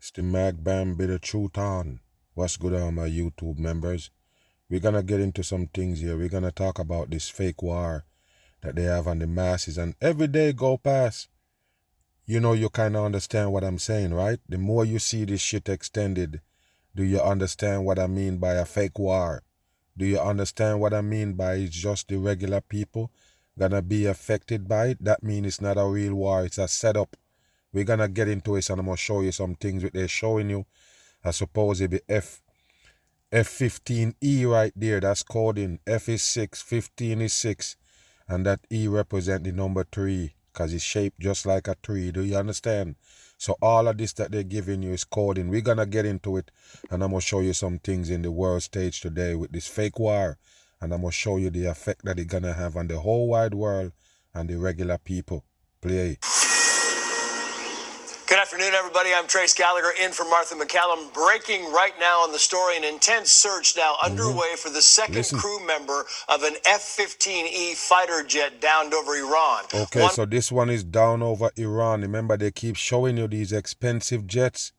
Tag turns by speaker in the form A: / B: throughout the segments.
A: It's the Mag Bam Bit of Truth on. What's good on my YouTube members? We're gonna get into some things here. We're gonna talk about this fake war that they have on the masses, and every day go past, you kind of understand what I'm saying, right? The more you see this shit extended, do you understand what I mean by a fake war? Do you understand what I mean by it's just the regular people gonna be affected by it? That means it's not a real war, it's a setup. We're gonna get into it, and I'm gonna show you some things that they're showing you. I suppose it be F15E right there, that's coding. F is 6, 15 is 6, and that E represent the number 3, because it's shaped just like a 3. Do you understand? So all of this that they're giving you is coding. We're gonna get into it, and I'm gonna show you some things in the world stage today with this fake war, and I'm gonna show you the effect that it's gonna have on the whole wide world and the regular people. Play.
B: Good afternoon, everybody. I'm Trace Gallagher in for Martha McCallum. Breaking right now on the story, an intense search now underway for the second crew member of an F-15E fighter jet downed over Iran.
A: Okay, so this one is down over Iran. Remember, they keep showing you these expensive jets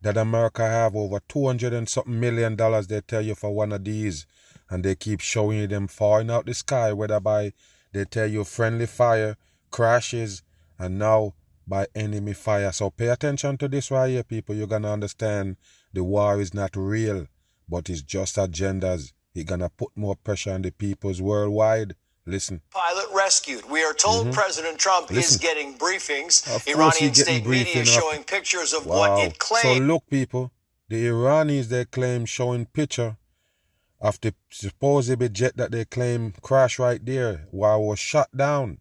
A: that America have, over $200 and something million they tell you for one of these. And they keep showing you them falling out the sky, whether by, they tell you friendly fire, crashes, and now by enemy fire. So pay attention to this right here, people. You're gonna understand the war is not real, but it's just agendas. It's gonna put more pressure on the peoples worldwide. Listen.
B: Pilot rescued. We are told President Trump is getting briefings.
A: Of course
B: Iranian state media showing pictures of what it claims.
A: So look, people, the Iranis, they claim showing picture of the supposed jet that they claim crashed right there while it was shot down.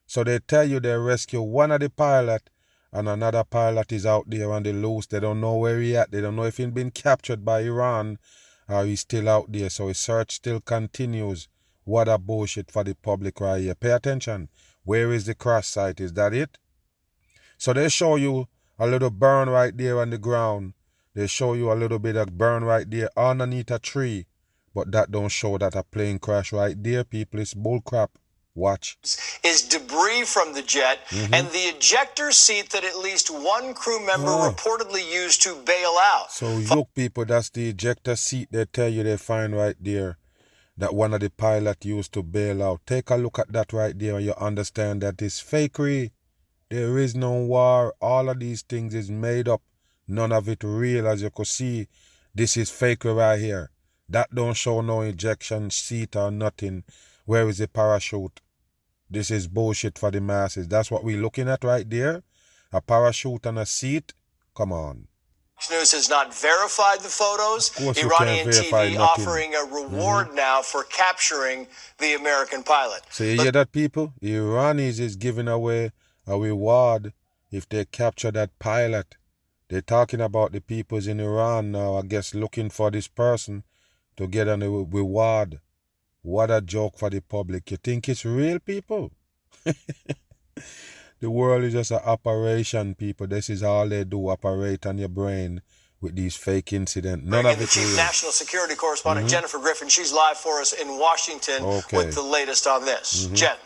A: So they tell you they rescue one of the pilot, and another pilot is out there on the loose. They don't know where he at. They don't know if he's been captured by Iran or he's still out there. So his search still continues. What a bullshit for the public right here. Pay attention. Where is the crash site? Is that it? So they show you a little burn right there on the ground. They show you a little bit of burn right there underneath a tree. But that don't show that a plane crash right there, people. It's bullcrap. Watch.
B: Is debris from the jet and the ejector seat that at least one crew member reportedly used to bail out.
A: So look, people, that's the ejector seat they tell you they find right there that one of the pilot used to bail out. Take a look at that right there and you understand that it's fakery. There is no war. All of these things is made up. None of it real. As you can see, this is fakery right here. That don't show no ejection seat or nothing. Where is the parachute? This is bullshit for the masses. That's what we're looking at right there. A parachute and a seat. Come on.
B: News has not verified the photos. Iranian TV offering a reward now for capturing the American pilot.
A: So you hear that, people? The Iranis is giving away a reward if they capture that pilot. They're talking about the peoples in Iran now, I guess, looking for this person to get a reward. What a joke for the public. You think it's real, people? The world is just an operation, people. This is all they do, operate on your brain with these fake incidents. None of it real.
B: National security correspondent Jennifer Griffin, she's live for us in Washington with the latest on this. Jen.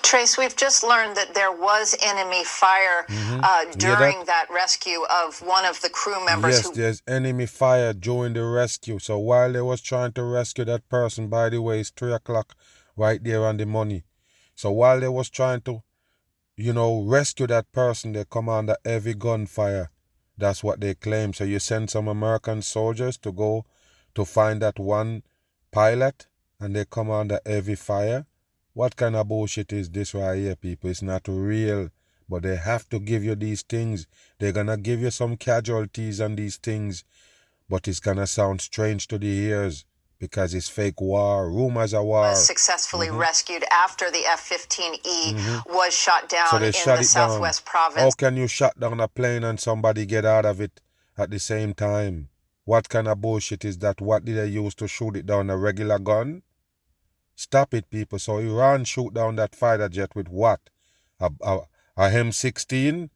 C: Trace, we've just learned that there was enemy fire during that rescue of one of the crew members.
A: Yes, there's enemy fire during the rescue. So while they was trying to rescue that person, by the way, it's 3 o'clock right there on the money. So while they was trying to, rescue that person, they come under heavy gunfire. That's what they claim. So you send some American soldiers to go to find that one pilot, and they come under heavy fire. What kind of bullshit is this right here, people? It's not real, but they have to give you these things. They're going to give you some casualties on these things, but it's going to sound strange to the ears because it's fake war, rumors of war.
C: Was successfully rescued after the F-15E was shot down in the southwest province.
A: How can you shut down a plane and somebody get out of it at the same time? What kind of bullshit is that? What did they use to shoot it down? A regular gun? Stop it, people. So Iran shoot down that fighter jet with what? A M16?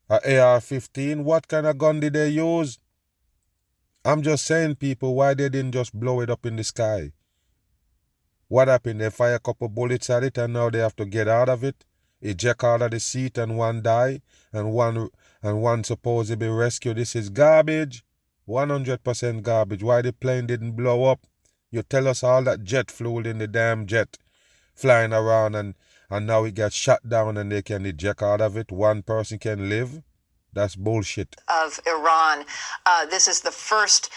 A: A AR-15? What kind of gun did they use? I'm just saying, people, why they didn't just blow it up in the sky? What happened? They fire a couple bullets at it and now they have to get out of it, eject out of the seat, and one die, and and one supposed to be rescued. This is garbage. 100% garbage. Why the plane didn't blow up? You tell us all that jet fuel in the damn jet flying around and now it got shut down and they can eject out of it. One person can live. That's bullshit.
C: Of Iran. This is the first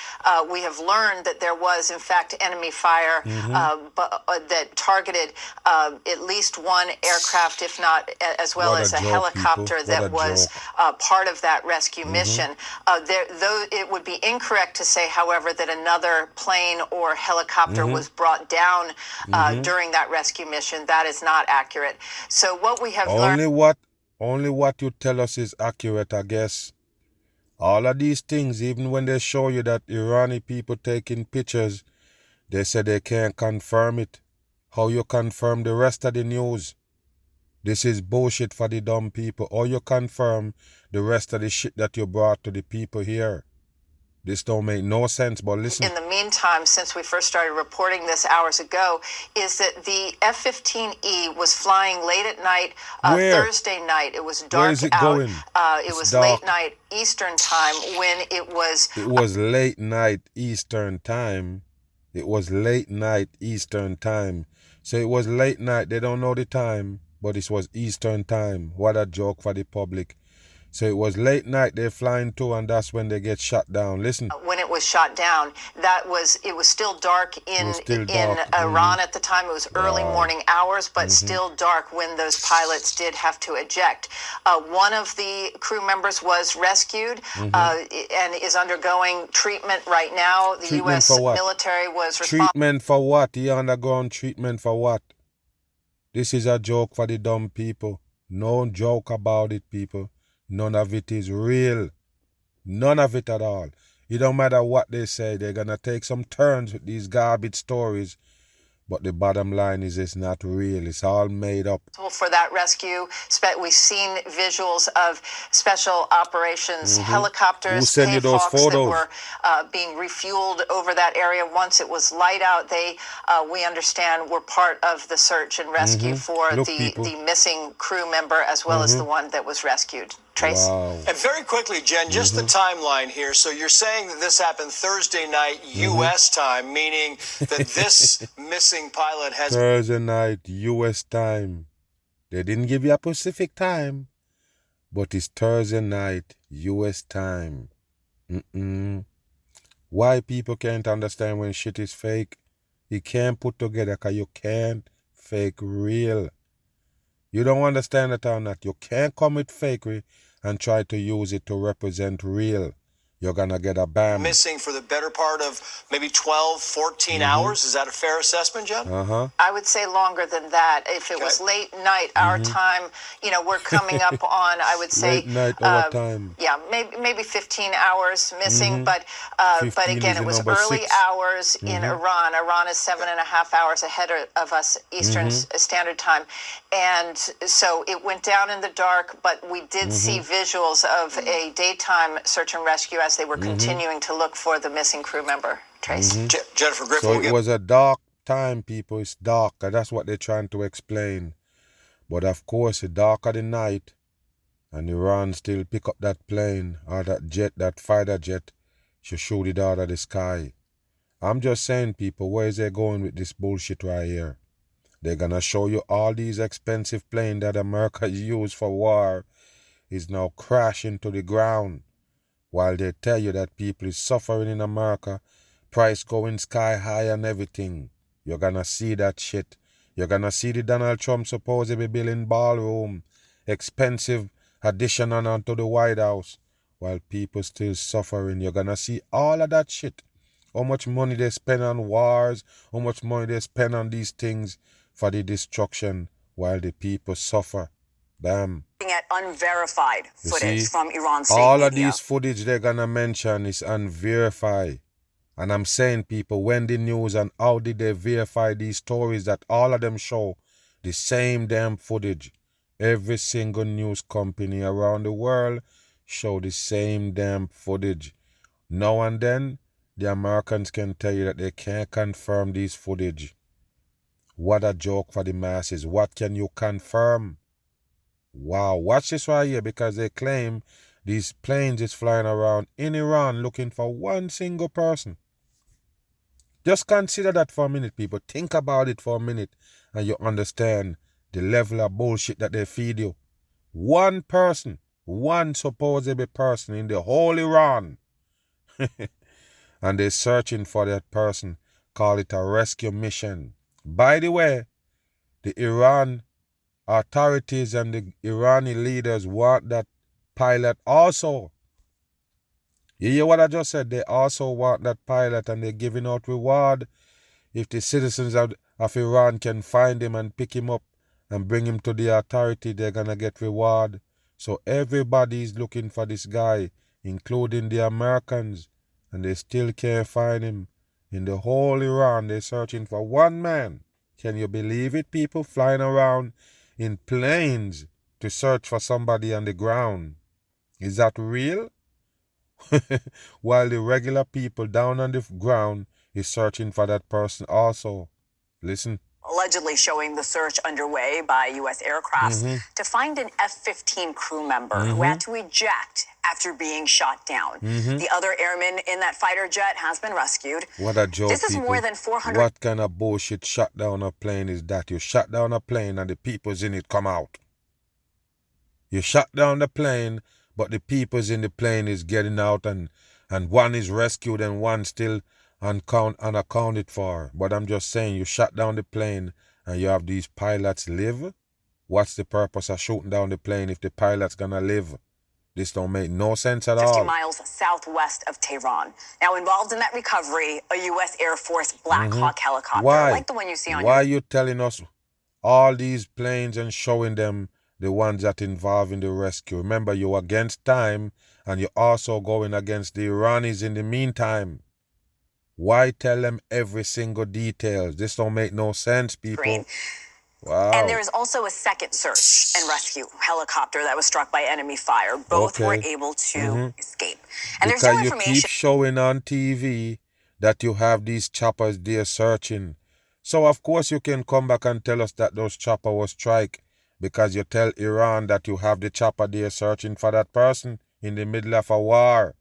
C: we have learned that there was, in fact, enemy fire that targeted at least one aircraft, if not as well as a helicopter that was part of that rescue mission. Though it would be incorrect to say, however, that another plane or helicopter was brought down during that rescue mission. That is not accurate. So what we have learned...
A: Only what you tell us is accurate, I guess. All of these things, even when they show you that Iranian people taking pictures, they say they can't confirm it. How you confirm the rest of the news? This is bullshit for the dumb people. How you confirm the rest of the shit that you brought to the people here? This don't make no sense, but listen.
C: In the meantime, since we first started reporting this hours ago, is that the F-15E was flying late at night, Thursday night. It was dark out.
A: Where is it going?
C: It was dark. Late night Eastern time when it was...
A: It was late night Eastern time. It was late night Eastern time. So it was late night. They don't know the time, but it was Eastern time. What a joke for the public. So it was late night they're flying to, and that's when they get shot down. Listen.
C: When it was shot down, it was still dark in Iran at the time. It was early morning hours, but still dark when those pilots did have to eject. One of the crew members was rescued and is undergoing treatment right now. The U.S. military was responsible.
A: Treatment for what? He undergoing treatment for what? This is a joke for the dumb people. No joke about it, people. None of it is real. None of it at all. It don't matter what they say. They're going to take some turns with these garbage stories. But the bottom line is it's not real. It's all made up.
C: For that rescue, we've seen visuals of special operations helicopters, Payhawks that were being refueled over that area. Once it was light out, they, we understand, were part of the search and rescue for the missing crew member as well as the one that was rescued. Trace?
A: Wow.
B: And very quickly, Jen, just the timeline here. So you're saying that this happened Thursday night U.S. time, meaning that this missing pilot has...
A: Thursday night U.S. time. They didn't give you a Pacific time, but it's Thursday night U.S. time. Why people can't understand when shit is fake? You can't put together because you can't fake real. You don't understand it or not. You can't come with fakery and try to use it to represent real. You're going to get a bam.
B: Missing for the better part of maybe 12, 14 hours. Is that a fair assessment, Jen?
C: I would say longer than that. If it was late night, our time, you know, we're coming up on, I would say...
A: Late night, our time.
C: Yeah, maybe 15 hours missing. But again, it was early hours in Iran. Iran is 7.5 hours ahead of us, Eastern Standard Time. And so it went down in the dark, but we did see visuals of a daytime search and rescue as they were continuing to look for the missing crew member. Trace?
B: Jennifer Griffin.
A: So it was a dark time, people. It's dark. And that's what they're trying to explain. But of course, the darker the night, and Iran still pick up that plane or that jet, that fighter jet, she shoot it out of the sky. I'm just saying, people, where is they going with this bullshit right here? They're going to show you all these expensive planes that America used for war is now crashing to the ground. While they tell you that people is suffering in America, price going sky high and everything. You're going to see that shit. You're going to see the Donald Trump supposedly building ballroom, expensive addition onto the White House, while people still suffering. You're going to see all of that shit. How much money they spend on wars, how much money they spend on these things for the destruction while the people suffer. Damn.
D: At unverified footage from Iran's state
A: all
D: media.
A: of these footage they're gonna mention is unverified. And I'm saying, people, when the news and how did they verify these stories that all of them show the same damn footage? Every single news company around the world show the same damn footage. Now and then, the Americans can tell you that they can't confirm these footage. What a joke for the masses. What can you confirm? Wow, watch this right here, because they claim these planes is flying around in Iran looking for one single person. Just consider that for a minute, people. Think about it for a minute and you understand the level of bullshit that they feed you. One person, one supposedly person in the whole Iran. And they're searching for that person. Call it a rescue mission. By the way, the Iran authorities and the Iranian leaders want that pilot also. You hear what I just said? They also want that pilot, and they're giving out reward if the citizens of Iran can find him and pick him up and bring him to the authority. They're gonna get reward. So everybody's looking for this guy, including the Americans, and they still can't find him. In the whole Iran, they're searching for one man. Can you believe it? People flying around in planes to search for somebody on the ground. Is that real? While the regular people down on the ground is searching for that person also. Listen.
D: Allegedly showing the search underway by U.S. aircrafts to find an F-15 crew member who had to eject after being shot down. The other airman in that fighter jet has been rescued.
A: What a joke,
D: This is
A: people.
D: more than 400...
A: What kind of bullshit shut down a plane is that? You shut down a plane and the people's in it come out. You shut down the plane, but the people's in the plane is getting out, and one is rescued and one still unaccounted for. But I'm just saying, you shut down the plane and you have these pilots live. What's the purpose of shooting down the plane if the pilot's gonna live? This don't make no sense at
D: 50
A: all.
D: miles southwest of Tehran. Now involved in that recovery, a U.S. Air Force Black Hawk helicopter,
A: Why?
D: like the one you see on
A: Why
D: your...
A: are you telling us all these planes and showing them the ones that involve in the rescue? Remember, you're against time and you're also going against the Iranis in the meantime. Why tell them every single detail? This don't make no sense, people.
D: Screen.
A: Wow.
D: And there is also a second search and rescue helicopter that was struck by enemy fire. Both were able to escape. And
A: because
D: there's no
A: you
D: information...
A: keep showing on TV that you have these choppers there searching. So of course you can come back and tell us that those chopper was strike, because you tell Iran that you have the chopper there searching for that person in the middle of a war.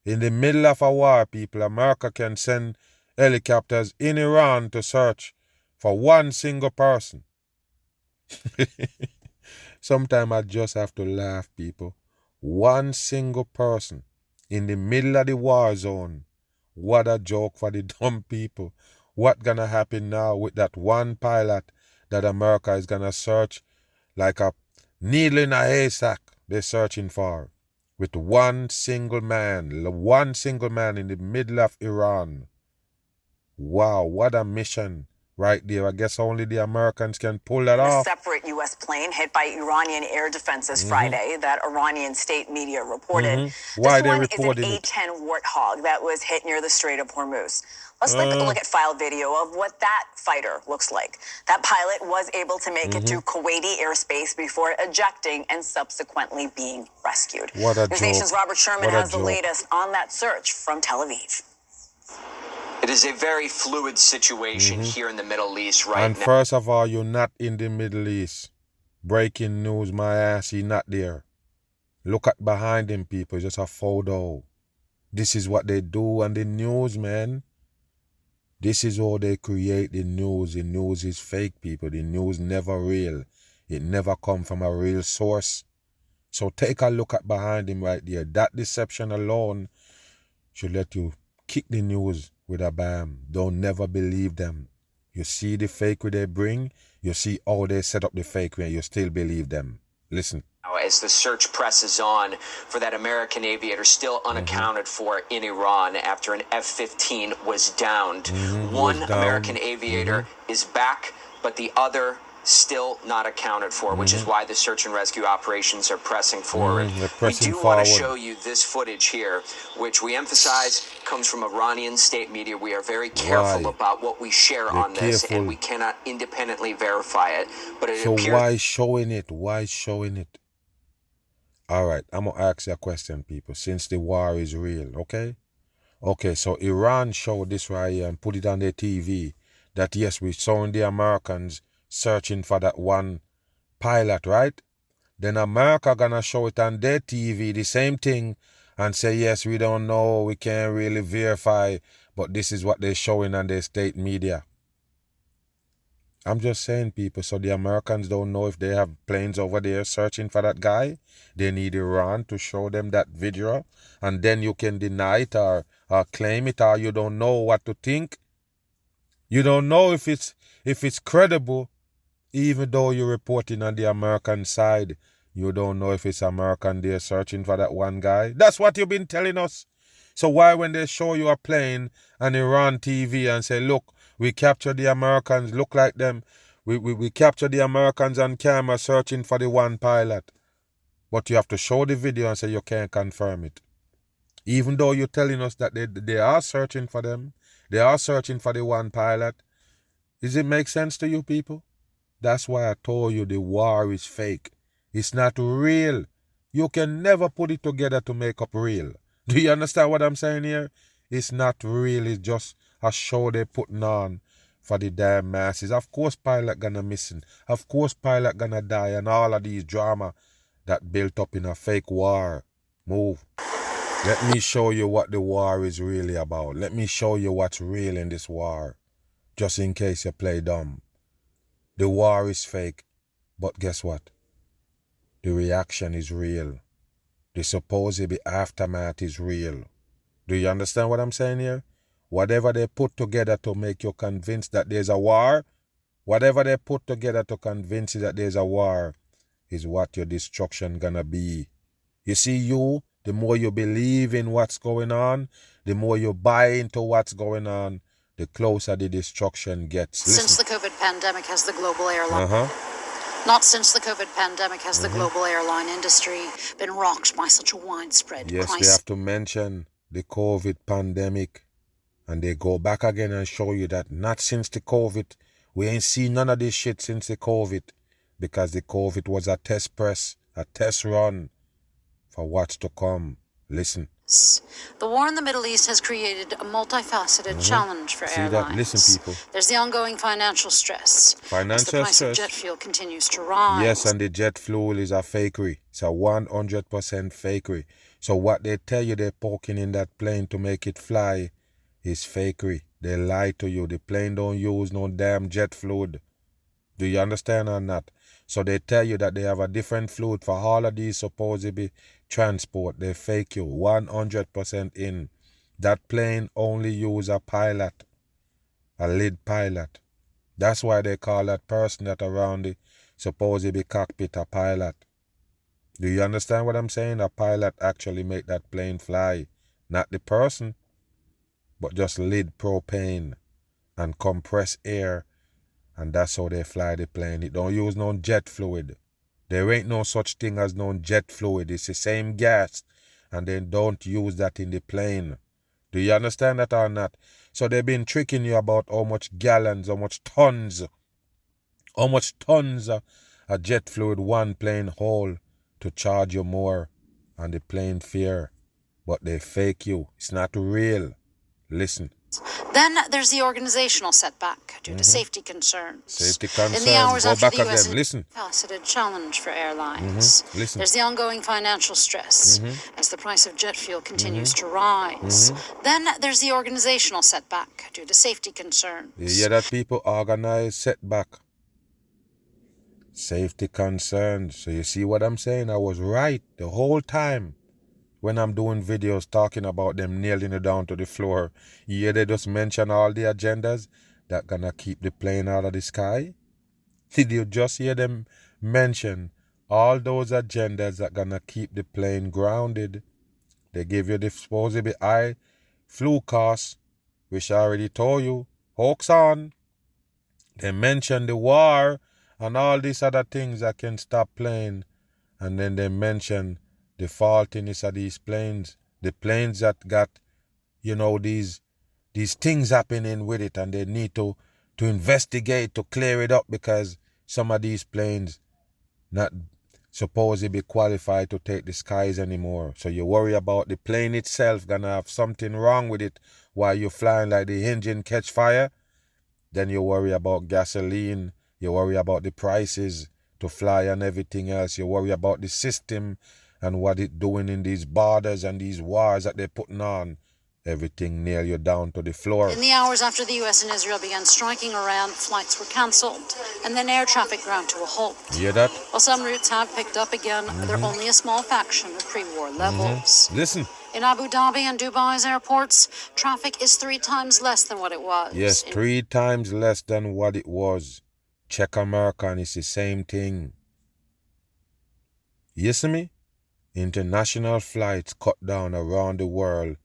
A: In the middle of a war, people, America can send helicopters in Iran to search for one single person. Sometimes I just have to laugh, people. One single person in the middle of the war zone. What a joke for the dumb people. What gonna happen now with that one pilot that America is gonna search like a needle in a haystack they're searching for? With one single man in the middle of Iran. Wow, what a mission right there. I guess only the Americans can pull that off.
D: A separate U.S. plane hit by Iranian air defenses Friday that Iranian state media reported.
A: Why
D: This
A: they
D: one
A: reporting
D: is an
A: it?
D: A-10 Warthog that was hit near the Strait of Hormuz. Let's take a look at file video of what that fighter looks like. That pilot was able to make it to Kuwaiti airspace before ejecting and subsequently being rescued.
A: What a
D: News
A: joke.
D: Nation's Robert Sherman
A: What a
D: has the
A: joke.
D: latest on that search from Tel Aviv.
B: It is a very fluid situation here in the Middle East right
A: And
B: now.
A: first of all, you're not in the Middle East. Breaking news, my ass, he's not there. Look at behind him, people. It's just a photo. This is what they do on the news, man. This is how they create the news. The news is fake, people. The news never real. It never come from a real source. So take a look at behind him right there. That deception alone should let you kick the news with a bam. Don't never believe them. You see the fake they bring. You see how they set up the fake and you still believe them. Listen.
B: As the search presses on for that American aviator still unaccounted for in Iran after an F-15 was downed. One American aviator is back, but the other still not accounted for, which is why the search and rescue operations are pressing forward. We do want to show you this footage here, which we emphasize comes from Iranian state media. We are very careful about what we share on this, and we cannot independently verify it. But it appears...
A: So why showing it? Why showing it? All right, I'm going to ask you a question, people, since the war is real, okay? Okay, so Iran showed this right here and put it on their TV that, yes, we saw the Americans searching for that one pilot, right? Then America gonna show it on their TV, the same thing, and say, yes, we don't know, we can't really verify, but this is what they're showing on their state media. I'm just saying, people, so the Americans don't know if they have planes over there searching for that guy. They need Iran to show them that video, and then you can deny it or claim it, or you don't know what to think. You don't know if it's credible, even though you're reporting on the American side. You don't know if it's American there searching for that one guy. That's what you've been telling us. So why when they show you a plane on Iran TV and say, look, we captured the Americans, look like them. We captured the Americans on camera searching for the one pilot. But you have to show the video and say you can't confirm it. Even though you're telling us that they are searching for them, they are searching for the one pilot. Does it make sense to you people? That's why I told you the war is fake. It's not real. You can never put it together to make up real. Do you understand what I'm saying here? It's not real. It's just a show they're putting on for the damn masses. Of course pilot gonna missing. Of course pilot gonna die, and all of these drama that built up in a fake war. Move. Let me show you what the war is really about. Let me show you what's real in this war. Just in case you play dumb. The war is fake, but guess what? The reaction is real. The supposed aftermath is real. Do you understand what I'm saying here? Whatever they put together to make you convinced that there's a war, whatever they put together to convince you that there's a war, is what your destruction gonna be. You see, the more you believe in what's going on, the more you buy into what's going on, the closer the destruction gets. Listen.
E: Since the COVID pandemic has the global airline... Not since the COVID pandemic has the global airline industry been rocked by such a widespread
A: crisis. Yes, we have to mention the COVID pandemic. And they go back again and show you that not since the COVID. We ain't seen none of this shit since the COVID. Because the COVID was a test press, a test run for what's to come. Listen.
E: The war in the Middle East has created a multifaceted challenge for airlines.
A: That? Listen, people.
E: There's the ongoing financial stress. As the price of jet fuel continues to rise.
A: Yes, and the jet fuel is a fakery. It's a 100% fakery. So what they tell you they're poking in that plane to make it fly is fakery. They lie to you. The plane don't use no damn jet fluid. Do you understand or not? So they tell you that they have a different fluid for all of these supposedly transport. They fake you 100% in. That plane only use a pilot, a lead pilot. That's why they call that person that around the supposedly cockpit a pilot. Do you understand what I'm saying? A pilot actually make that plane fly. Not the person, but just lead propane and compress air. And that's how they fly the plane. It don't use no jet fluid. There ain't no such thing as no jet fluid. It's the same gas. And they don't use that in the plane. Do you understand that or not? So they've been tricking you about how much gallons, how much tons of jet fluid one plane hold to charge you more on the plane fare. But they fake you. It's not real. Listen.
E: Then there's the organizational setback due to safety concerns.
A: Safety concerns.
E: In the hours
A: Go
E: after
A: back
E: the US
A: again. Listen.
E: Faceted challenge for airlines.
A: Listen.
E: There's the ongoing financial stress as the price of jet fuel continues to rise. Then there's the organizational setback due to safety concerns.
A: You hear that, people? Organize setback. Safety concerns. So you see what I'm saying? I was right the whole time. When I'm doing videos talking about them nailing it down to the floor, you hear they just mention all the agendas that gonna keep the plane out of the sky? Did you just hear them mention all those agendas that gonna keep the plane grounded? They give you the supposedly high flu costs, which I already told you, hoax on. They mention the war and all these other things that can stop plane. And then they mention the faultiness of these planes, the planes that got, these things happening with it, and they need to investigate, to clear it up, because some of these planes not supposed to be qualified to take the skies anymore. So you worry about the plane itself gonna have something wrong with it while you're flying, like the engine catch fire. Then you worry about gasoline, you worry about the prices, to fly and everything else. You worry about the system and what it's doing in these borders and these wars that they're putting on. Everything nail you down to the floor.
E: In the hours after the US and Israel began striking Iran, flights were cancelled, and then air traffic ground to a halt.
A: You hear that?
E: While some routes have picked up again, they're only a small fraction of pre-war levels.
A: Listen.
E: In Abu Dhabi and Dubai's airports, traffic is 3 times less than what it was.
A: Yes, 3 times less than what it was. Check America and it's the same thing. You see me? International flights cut down around the world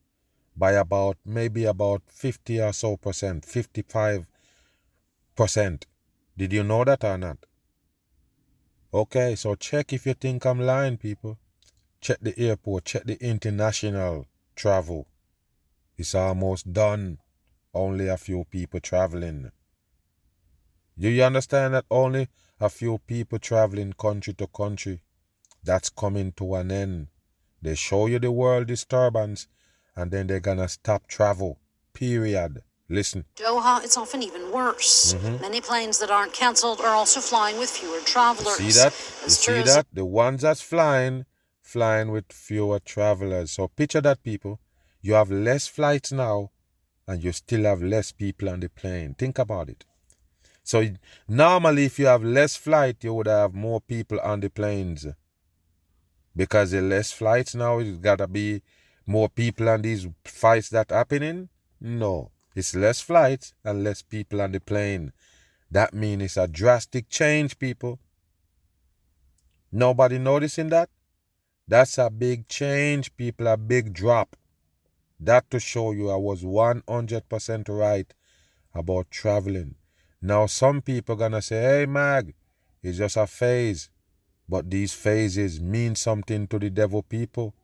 A: by maybe about 50 or so percent, 55%. Did you know that or not? Okay, so check if you think I'm lying, people. Check the airport, check the international travel. It's almost done. Only a few people traveling. Do you understand that only a few people traveling country to country? That's coming to an end. They show you the world disturbance and then they're gonna stop travel. Period. Listen.
E: Doha, it's often even worse. Many planes that aren't cancelled are also flying with fewer travelers.
A: See that? You see that? The ones that's flying with fewer travelers. So picture that, people. You have less flights now and you still have less people on the plane. Think about it. So normally if you have less flight, you would have more people on the planes. Because the less flights now, it's gotta be more people on these flights that happening? No. It's less flights and less people on the plane. That means it's a drastic change, people. Nobody noticing that? That's a big change, people, a big drop. That to show you I was 100% right about traveling. Now some people gonna say, hey Mag, it's just a phase. But these phases mean something to the devil people.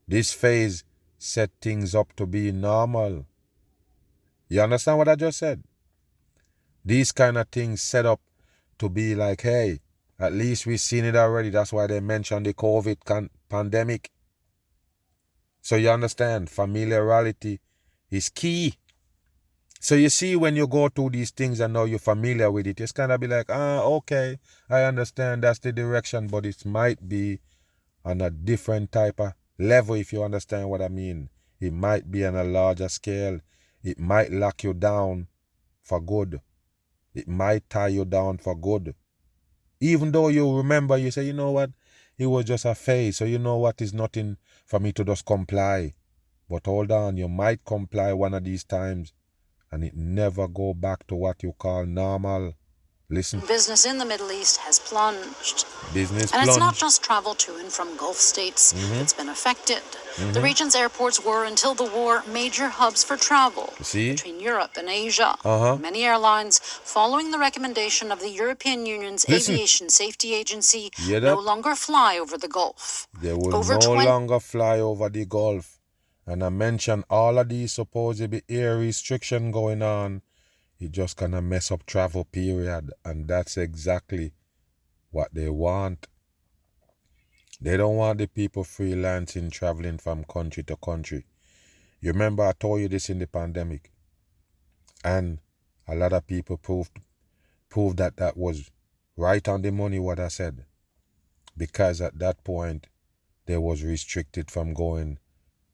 A: This phase set things up to be normal. You understand what I just said? These kind of things set up to be like, hey, at least we've seen it already. That's why they mentioned the COVID pandemic. So you understand, familiarity is key. So you see, when you go through these things and now you're familiar with it, it's kind of be like, okay, I understand that's the direction, but it might be on a different type of level, if you understand what I mean. It might be on a larger scale. It might lock you down for good. It might tie you down for good. Even though you remember, you say, you know what, it was just a phase, so you know what, it's nothing for me to just comply. But hold on, you might comply one of these times and it never go back to what you call normal. Listen.
E: Business in the Middle East has plunged.
A: Business
E: and
A: plunged.
E: It's not just travel to and from Gulf states that's been affected. The region's airports were, until the war, major hubs for travel between Europe and Asia. Many airlines, following the recommendation of the European Union's Aviation Safety Agency, no longer fly over the Gulf.
A: They will no longer fly over the Gulf. And I mentioned all of these supposedly air restriction going on. It just gonna mess up travel, period. And that's exactly what they want. They don't want the people freelancing, traveling from country to country. You remember I told you this in the pandemic. And a lot of people proved that was right on the money what I said. Because at that point, they was restricted from going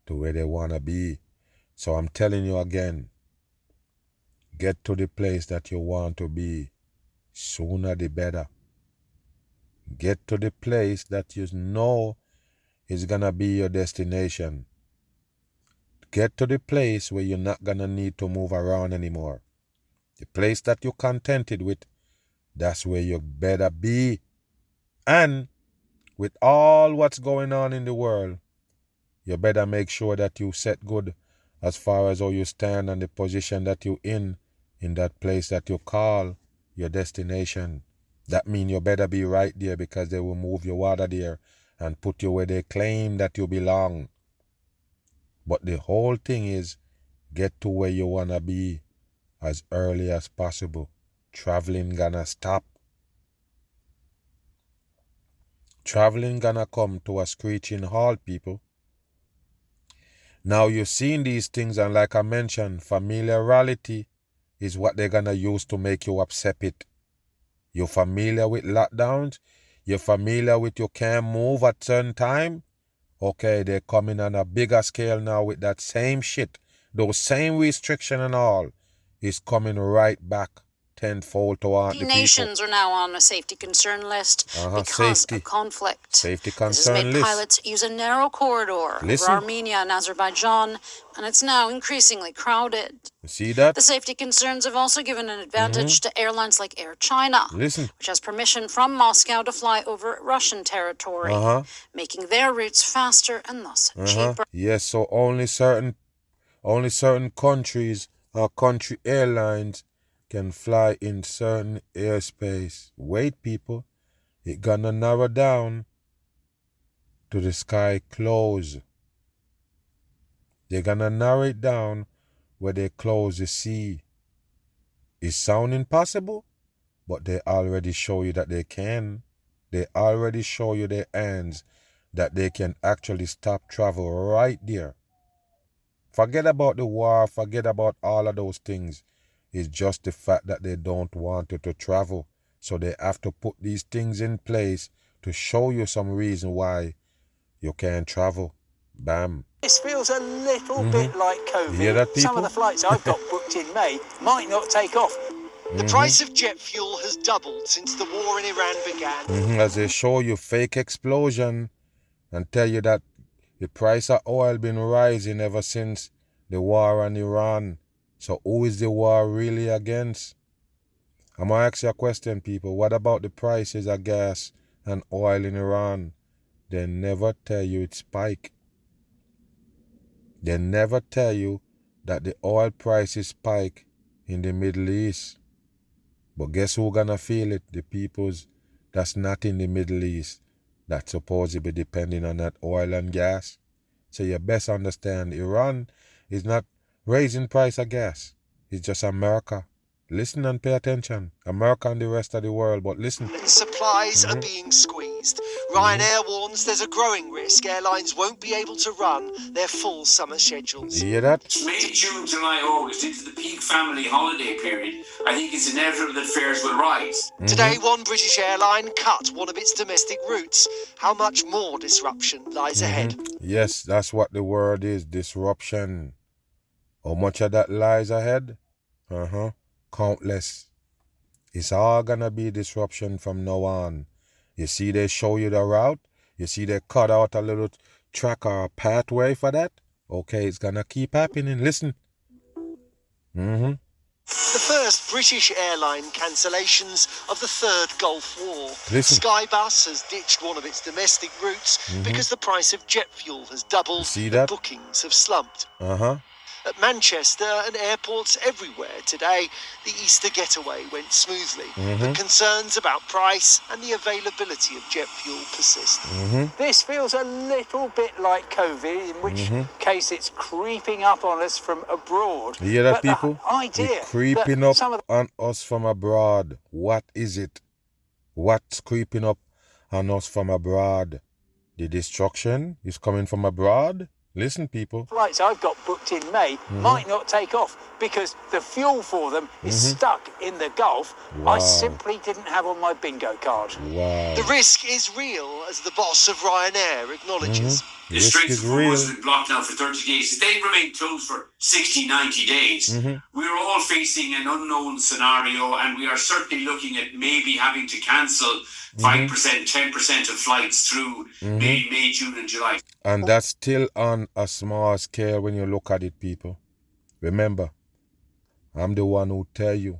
A: to where they want to be. So I'm telling you again, get to the place that you want to be. Sooner the better. Get to the place that you know is going to be your destination. Get to the place where you're not going to need to move around anymore. The place that you're contented with, that's where you better be. And with all what's going on in the world, you better make sure that you set good as far as how you stand and the position that you're in that place that you call your destination. That means you better be right there, because they will move your water there and put you where they claim that you belong. But the whole thing is, get to where you want to be as early as possible. Traveling gonna stop. Traveling gonna come to a screeching halt, people. Now you've seen these things, and like I mentioned, familiarity is what they're gonna use to make you accept it. You're familiar with lockdowns, you're familiar with you can't move at certain time. Okay, they're coming on a bigger scale now with that same shit. Those same restriction and all is coming right back tenfold to haunt the people.
E: Nations are now on a safety concern list because of conflict.
A: Safety
E: This has
A: concern
E: made
A: list.
E: pilots use a narrow corridor over Armenia and Azerbaijan, and it's now increasingly crowded.
A: You see that?
E: The safety concerns have also given an advantage to airlines like Air China, which has permission from Moscow to fly over Russian territory, making their routes faster and thus cheaper.
A: Yes, so only certain countries or country airlines can fly in certain airspace. Wait, people, it gonna narrow down to the sky close. They're gonna narrow it down where they close the sea. It's sounding possible, but they already show you that they can. They already show you their hands that they can actually stop travel right there. Forget about the war, forget about all of those things. It's just the fact that they don't want you to travel. So they have to put these things in place to show you some reason why you can't travel. Bam.
B: This feels a little bit like COVID.
A: You hear that, people?
B: Some of the flights I've got booked in May might not take off. The price of jet fuel has doubled since the war in Iran began.
A: As they show you fake explosion and tell you that the price of oil been rising ever since the war in Iran. So who is the war really against? I'm going to ask you a question, people. What about the prices of gas and oil in Iran? They never tell you it spike. They never tell you that the oil prices spike in the Middle East. But guess who's gonna feel it? The peoples that's not in the Middle East, that's supposedly depending on that oil and gas. So you best understand, Iran is not raising price of gas. It's just America. Listen and pay attention. America and the rest of the world, but listen.
B: Supplies are being squeezed. Ryanair warns there's a growing risk airlines won't be able to run their full summer schedules.
A: You hear that?
F: May, June, July, August, into the peak family holiday period, I think it's inevitable that fares will rise.
B: Today, one British airline cut one of its domestic routes. How much more disruption lies ahead?
A: Yes, that's what the word is, disruption. How much of that lies ahead? Countless. It's all gonna be disruption from now on. You see they show you the route? You see they cut out a little track or a pathway for that? Okay, it's gonna keep happening. Listen.
B: The first British airline cancellations of the Third Gulf War.
A: Listen.
B: Skybus has ditched one of its domestic routes because the price of jet fuel has doubled.
A: See that?
B: And bookings have slumped.
A: At
B: Manchester and airports everywhere today, the Easter getaway went smoothly. But concerns about price and the availability of jet fuel persist. This feels a little bit like COVID, in which case it's creeping up on us from abroad.
A: You hear that,
B: but
A: people?
B: The idea
A: it's creeping up on us from abroad. What is it? What's creeping up on us from abroad? The destruction is coming from abroad? Listen, people.
B: Flights I've got booked in May might not take off because the fuel for them is stuck in the Gulf.
A: Wow.
B: I simply didn't have on my bingo card.
A: Wow.
B: The risk is real, as the boss of Ryanair acknowledges.
F: The Straits of Hormuz has been blocked now for 30 days. They remain closed for 60, 90 days. We're all facing an unknown scenario, and we are certainly looking at maybe having to cancel 5%, 10% of flights through May, June, and July.
A: And that's still on a small scale when you look at it, people. Remember, I'm the one who tell you,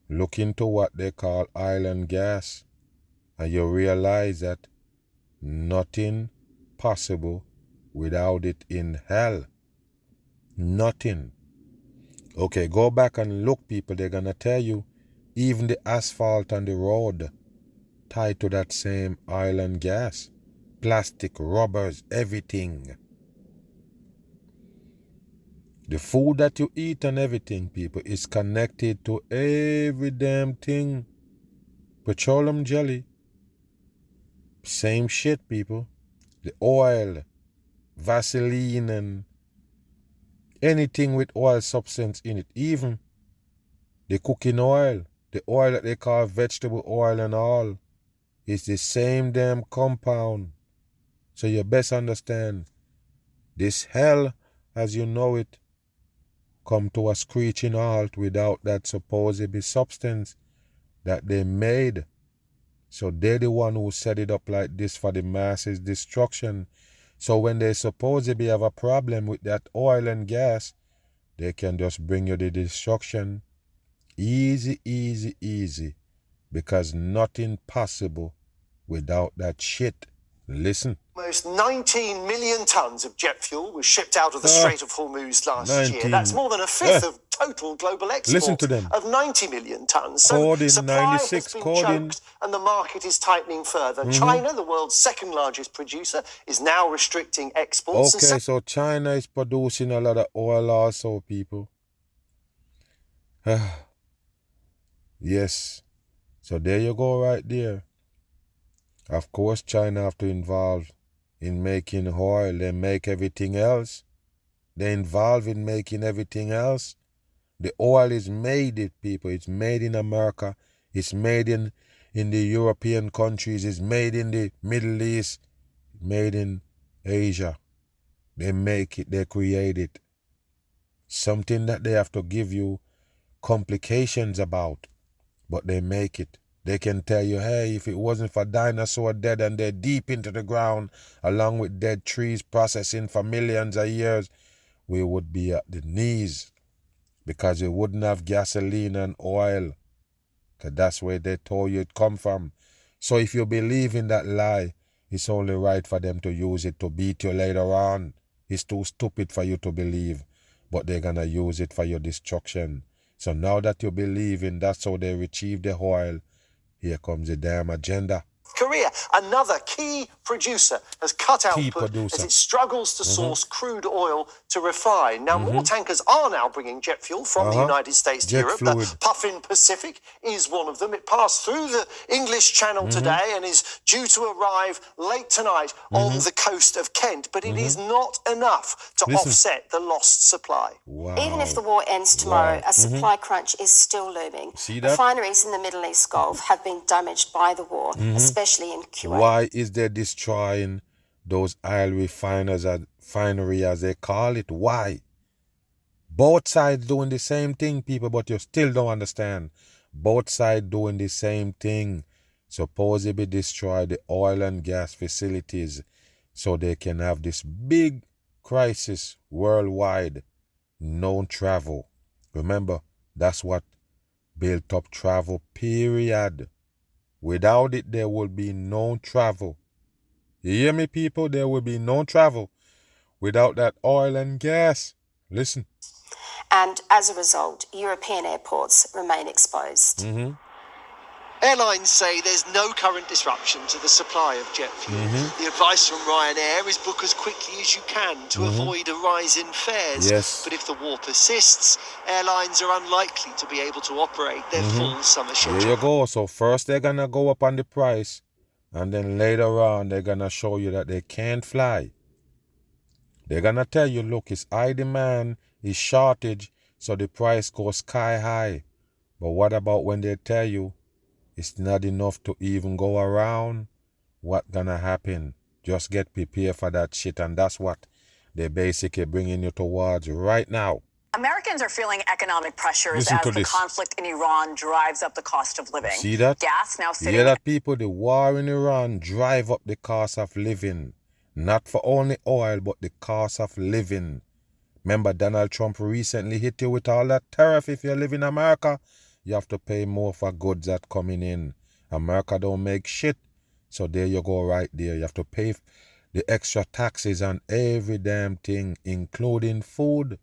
A: look into what they call oil and gas, and you realize that nothing possible without it in hell. Nothing. Okay, go back and look, people. They're gonna tell you, even the asphalt on the road tied to that same oil and gas. Plastic, rubbers, everything. The food that you eat and everything, people, is connected to every damn thing. Petroleum jelly. Same shit, people. The oil, Vaseline, and anything with oil substance in it. Even the cooking oil, the oil that they call vegetable oil and all. It's the same damn compound. So you best understand, this hell, as you know it, come to a screeching halt without that supposed substance that they made. So they're the one who set it up like this for the masses' destruction. So when they supposedly have a problem with that oil and gas, they can just bring you the destruction. Easy, easy, easy. Because nothing possible without that shit. Listen.
B: Almost 19 million tons of jet fuel was shipped out of the Strait of Hormuz last year. That's more than a fifth of total global export of 90 million tons. So supply has been choked and the market is tightening further. China, the world's second largest producer, is now restricting exports.
A: Okay, so China is producing a lot of oil also, people. Yes. So there you go right there. Of course, China have to involve in making oil. They make everything else. They involve in making everything else. The oil is made, people. It's made in America. It's made in the European countries. It's made in the Middle East. Made in Asia. They make it. They create it. Something that they have to give you complications about. But they make it. They can tell you, hey, if it wasn't for dinosaur dead and they're deep into the ground, along with dead trees processing for millions of years, we would be at the knees because we wouldn't have gasoline and oil. Because that's where they told you it come from. So if you believe in that lie, it's only right for them to use it to beat you later on. It's too stupid for you to believe, but they're going to use it for your destruction. So now that you believe in that's how they retrieve the oil, here comes the damn agenda.
B: Korea, another key producer, has cut output as it struggles to source crude oil to refine. Now, more tankers are now bringing jet fuel from the United States to Europe. The Puffin Pacific is one of them. It passed through the English Channel today and is due to arrive late tonight on the coast of Kent. But it is not enough to offset the lost supply.
A: Wow.
G: Even if the war ends tomorrow, a supply crunch is still looming.
A: See that?
G: Refineries in the Middle East Gulf have been damaged by the war, especially in Kuwait.
A: Why is they destroying those oil refinery as they call it? Why? Both sides doing the same thing, people, but you still don't understand. Both sides doing the same thing. Supposedly destroy the oil and gas facilities so they can have this big crisis worldwide. No travel. Remember, that's what built up travel, period. Without it, there will be no travel. You hear me, people? There will be no travel without that oil and gas. Listen.
G: And as a result, European airports remain exposed.
B: Airlines say there's no current disruption to the supply of jet fuel. The advice from Ryanair is book as quickly as you can to avoid a rise in fares. But if the war persists, airlines are unlikely to be able to operate their full summer schedule.
A: There you go. So first they're going to go up on the price, and then later on they're going to show you that they can't fly. They're going to tell you, look, it's high demand, it's shortage, so the price goes sky high. But what about when they tell you it's not enough to even go around? What gonna happen? Just get prepared for that shit, and that's what they're basically bringing you towards right now.
D: Americans are feeling economic pressures as the conflict in Iran drives up the cost of living.
A: See that?
D: Gas now sitting...
A: You hear that, people? The war in Iran drive up the cost of living. Not for only oil, but the cost of living. Remember, Donald Trump recently hit you with all that tariff. If you live in America, you have to pay more for goods that coming in. America don't make shit. So there you go right there. You have to pay the extra taxes on every damn thing, including food.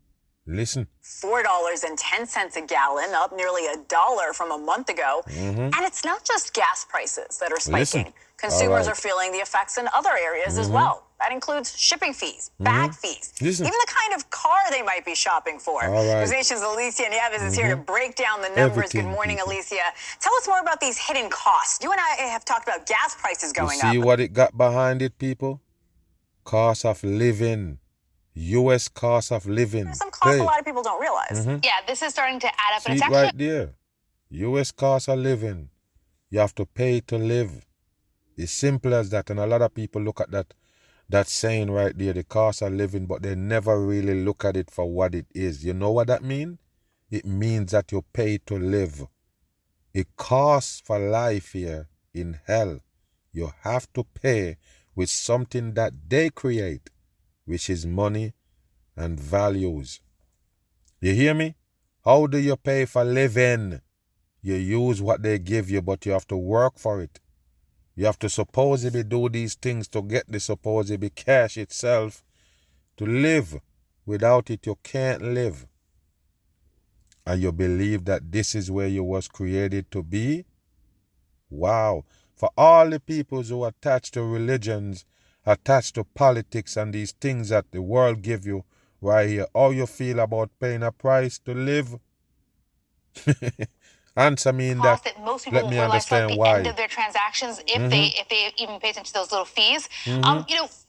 A: Listen.
D: $4.10 a gallon, up nearly $1 from a month ago. And it's not just gas prices that are spiking.
A: Listen.
D: Consumers are feeling the effects in other areas as well. That includes shipping fees, bag fees, even the kind of car they might be shopping for. News Nation's Alicia Nieves is here to break down the numbers. Good morning, Alicia. Tell us more about these hidden costs. You and I have talked about gas prices going up.
A: You see what it got behind it, people? Cost of living. U.S. cost of living.
D: There's some costs a lot of people don't realize.
H: Yeah, this is starting to add up.
A: See
H: And it's
A: it
H: actually
A: right there. U.S. cost of living. You have to pay to live. It's simple as that. And a lot of people look at that saying right there, the cost of living, but they never really look at it for what it is. You know what that means? It means that you pay to live. It costs for life here in hell. You have to pay with something that they create, which is money and values. You hear me? How do you pay for living? You use what they give you, but you have to work for it. You have to supposedly do these things to get the supposedly cash itself to live. Without it, you can't live. And you believe that this is where you was created to be? Wow. For all the peoples who are attached to religions, attached to politics and these things that the world give you right here, how you feel about paying a price to live? Answer me in that.
C: Most people
A: Let me
C: won't realize till
A: understand
C: the
A: why.
C: end of their transactions if they even pay attention to those little fees.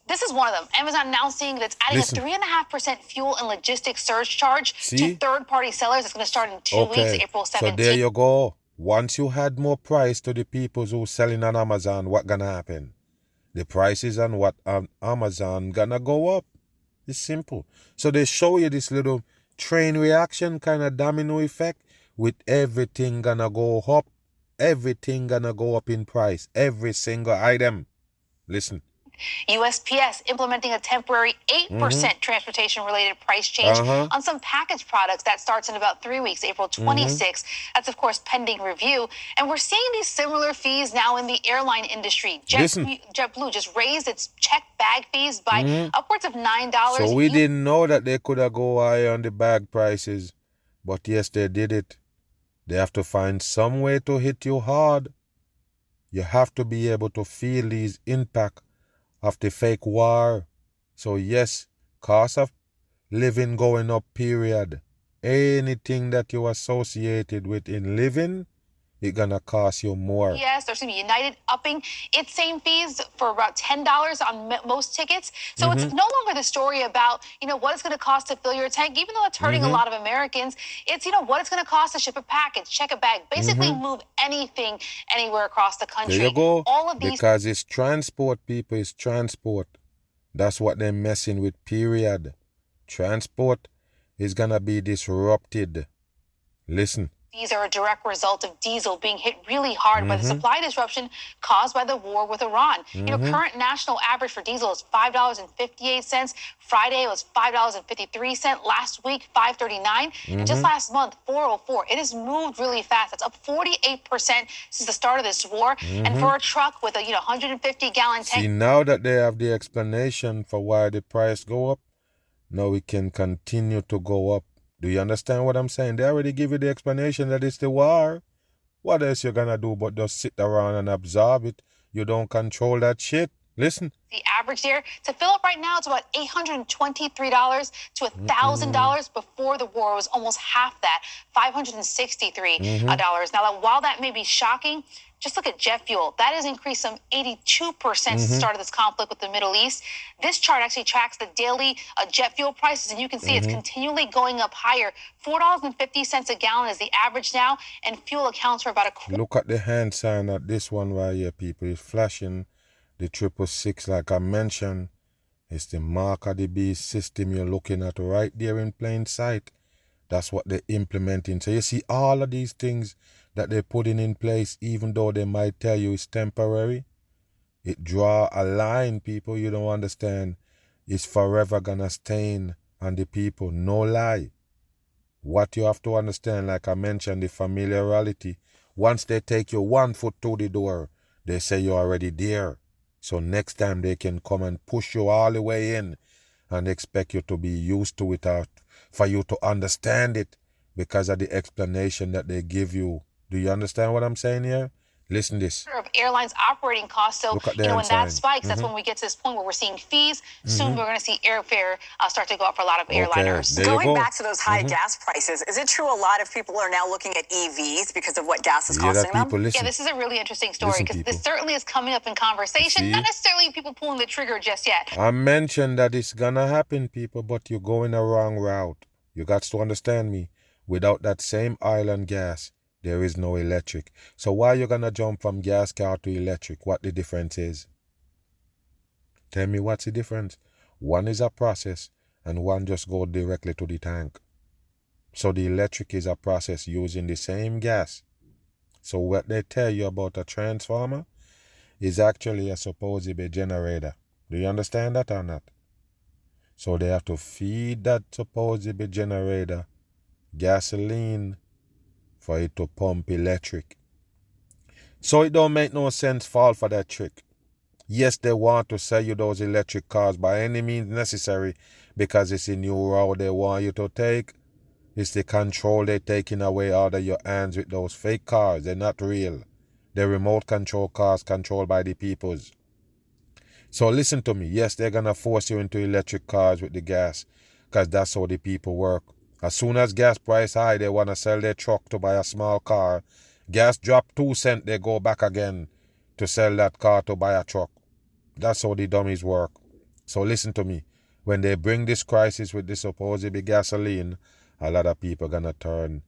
C: This is one of them. Amazon announcing that it's adding a 3.5% fuel and logistics surge charge to third-party sellers. It's going to start in 2 weeks, April 17th.
A: So there you go. Once you had more price to the people who selling on Amazon, what gonna happen? The prices on what on Amazon gonna go up. It's simple. So they show you this little train reaction kind of domino effect with everything gonna go up. Everything gonna go up in price. Every single item. Listen.
C: USPS implementing a temporary 8% transportation-related price change on some packaged products. That starts in about 3 weeks, April 26th. That's, of course, pending review. And we're seeing these similar fees now in the airline industry. JetBlue just raised its check bag fees by upwards of $9.
A: So we didn't know that they could have go high on the bag prices. But yes, they did it. They have to find some way to hit you hard. You have to be able to feel these impact of the fake war. So yes, cost of living going up, period. Anything that you associated with in living, it's gonna cost you more.
C: Yes, there's gonna be United upping its same fees for about $10 on most tickets. So it's no longer the story about, what it's gonna cost to fill your tank, even though it's hurting a lot of Americans. It's, what it's gonna cost to ship a package, check a bag, basically move anything anywhere across the country.
A: There you go.
C: All of these
A: because it's transport, people, it's transport. That's what they're messing with, period. Transport is gonna be disrupted. Listen.
C: These are a direct result of diesel being hit really hard by the supply disruption caused by the war with Iran. Current national average for diesel is $5.58. Friday was $5.53. Last week, $5.39. And just last month, $4.04. It has moved really fast. That's up 48% since the start of this war. And for a truck with a 150-gallon tank.
A: See, now that they have the explanation for why the price go up, now it can continue to go up. Do you understand what I'm saying? They already give you the explanation that it's the war. What else you're gonna do but just sit around and absorb it? You don't control that shit. Listen.
C: The average there to fill up right now, it's about $823 to $1,000. Before the war, it was almost half that, $563. Now, while that may be shocking, just look at jet fuel. That has increased some 82% since the start of this conflict with the Middle East. This chart actually tracks the daily jet fuel prices, and you can see it's continually going up higher. $4.50 a gallon is the average now, and fuel accounts for about a quarter.
A: Look at the hand sign at this one right here, people. It's flashing the 666, like I mentioned. It's the mark of the beast system you're looking at right there in plain sight. That's what they're implementing. So you see all of these things that they're putting in place, even though they might tell you it's temporary, it draw a line, people. You don't understand. It's forever gonna stain on the people. No lie. What you have to understand, like I mentioned, the familiarity. Once they take you 1 foot through the door, they say you're already there. So next time they can come and push you all the way in and expect you to be used to it, or for you to understand it because of the explanation that they give you. Do you understand what I'm saying here? Listen this.
C: Of airlines operating costs. So, when that spikes, that's when we get to this point where we're seeing fees. Soon we're going to see airfare start to go up for a lot of airliners.
D: Going back to those high gas prices, is it true a lot of people are now looking at EVs because of what gas is costing them?
C: Yeah, this is a really interesting story because this certainly is coming up in conversation. Not necessarily people pulling the trigger just yet.
A: I mentioned that it's going to happen, people, but you're going a wrong route. You got to understand me. Without that same oil and gas, there is no electric. So why you gonna jump from gas car to electric? What the difference is? Tell me what's the difference? One is a process and one just go directly to the tank. So the electric is a process using the same gas. So what they tell you about a transformer is actually a supposed generator. Do you understand that or not? So they have to feed that supposed generator gasoline for it to pump electric. So it don't make no sense fall for that trick. Yes, they want to sell you those electric cars by any means necessary because it's a new road they want you to take. It's the control they're taking away out of your hands with those fake cars. They're not real. They're remote control cars controlled by the peoples. So listen to me. Yes, they're going to force you into electric cars with the gas because that's how the people work. As soon as gas price high, they want to sell their truck to buy a small car. Gas drop 2 cents, they go back again to sell that car to buy a truck. That's how the dummies work. So listen to me. When they bring this crisis with this supposedly gasoline, a lot of people are going to turn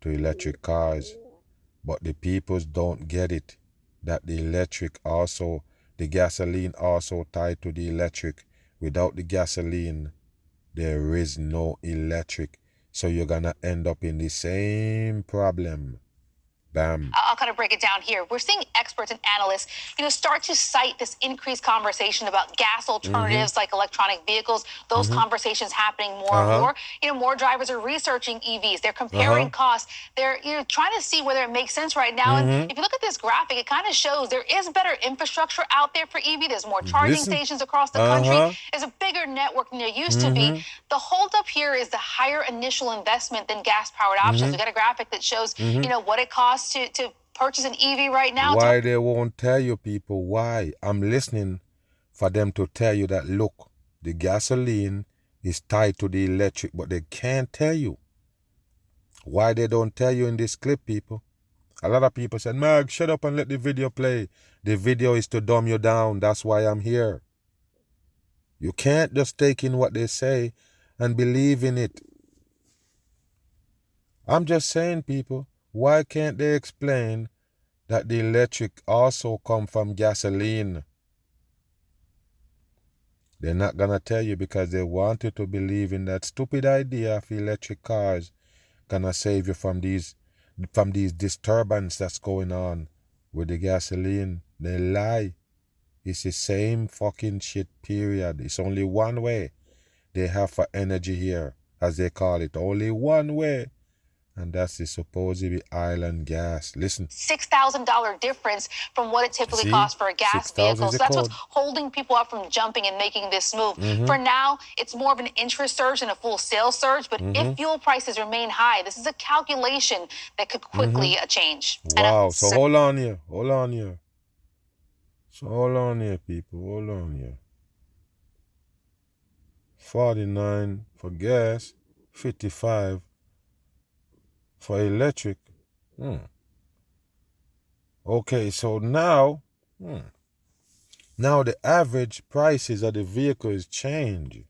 A: to electric cars. But the peoples don't get it. That the electric also, the gasoline also tied to the electric. Without the gasoline, there is no electric. So you're going to end up in the same problem. Bam.
H: I'll kind of break it down here. We're seeing experts and analysts, start to cite this increased conversation about gas alternatives like electronic vehicles. Those conversations happening more and more. More drivers are researching EVs. They're comparing costs. They're trying to see whether it makes sense right now. And if you look at this graphic, it kind of shows there is better infrastructure out there for EV. There's more charging stations across the country. There's a bigger network than there used to be. The holdup here is the higher initial investment than gas-powered options. We got a graphic that shows, what it costs to purchase an EV right now.
A: Why they won't tell you, people? Why? I'm listening for them to tell you that, look, the gasoline is tied to the electric, but they can't tell you. Why they don't tell you in this clip, people? A lot of people said, Mag, shut up and let the video play. The video is to dumb you down. That's why I'm here. You can't just take in what they say and believe in it. I'm just saying, people, why can't they explain that the electric also come from gasoline? They're not going to tell you because they want you to believe in that stupid idea of electric cars going to save you from these disturbances that's going on with the gasoline. They lie. It's the same fucking shit, period. It's only one way they have for energy here, as they call it. Only one way. And that's the supposedly island gas. Listen.
H: $6,000 difference from what it typically costs for a gas vehicle. So that's what's holding people up from jumping and making this move. For now, it's more of an interest surge than a full sales surge. But if fuel prices remain high, this is a calculation that could quickly change.
A: Wow. So hold on here. Hold on here. So hold on here, people. Hold on here. 49 for gas, 55 for electric. Okay, so now the average prices of the vehicles change.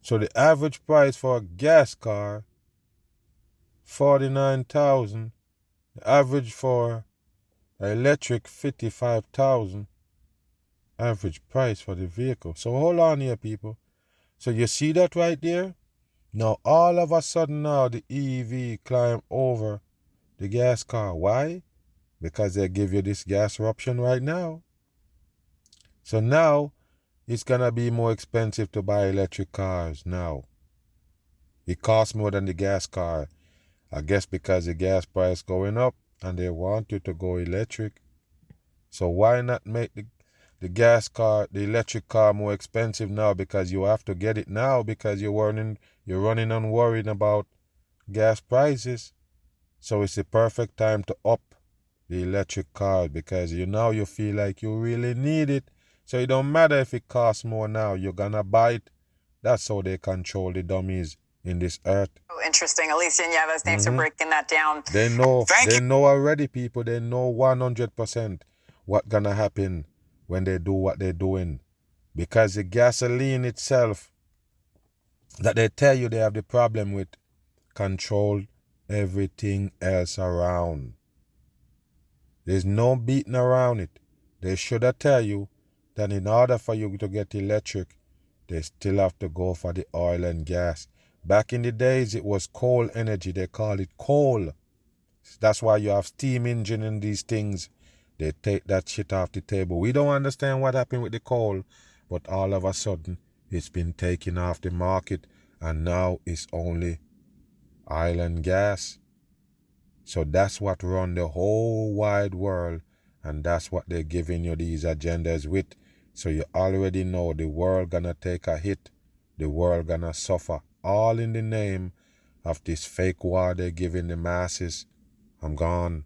A: So the average price for a gas car, 49,000. The average for electric, 55,000. Average price for the vehicle. So hold on here, people. So you see that right there? Now, all of a sudden now, the EV climb over the gas car. Why? Because they give you this gas eruption right now. So now, it's going to be more expensive to buy electric cars now. It costs more than the gas car. I guess because the gas price going up and they want you to go electric. So why not make the electric car more expensive now? Because you have to get it now because you're running and worrying about gas prices. So it's the perfect time to up the electric car because you feel like you really need it. So it don't matter if it costs more now, you're gonna buy it. That's how they control the dummies in this earth.
D: Oh, interesting. Alicia and Yevas, thanks for breaking that down.
A: They know. They know already, people. They know 100% what's gonna happen when they do what they're doing. Because the gasoline itself that they tell you they have the problem with, controlled everything else around. There's no beating around it. They should have tell you that in order for you to get electric, they still have to go for the oil and gas. Back in the days, it was coal energy. They call it coal. That's why you have steam engine and these things. They take that shit off the table. We don't understand what happened with the coal, but all of a sudden, it's been taken off the market, and now it's only oil and gas. So that's what run the whole wide world, and that's what they're giving you these agendas with. So you already know the world gonna take a hit. The world gonna suffer, all in the name of this fake war they're giving the masses. I'm gone.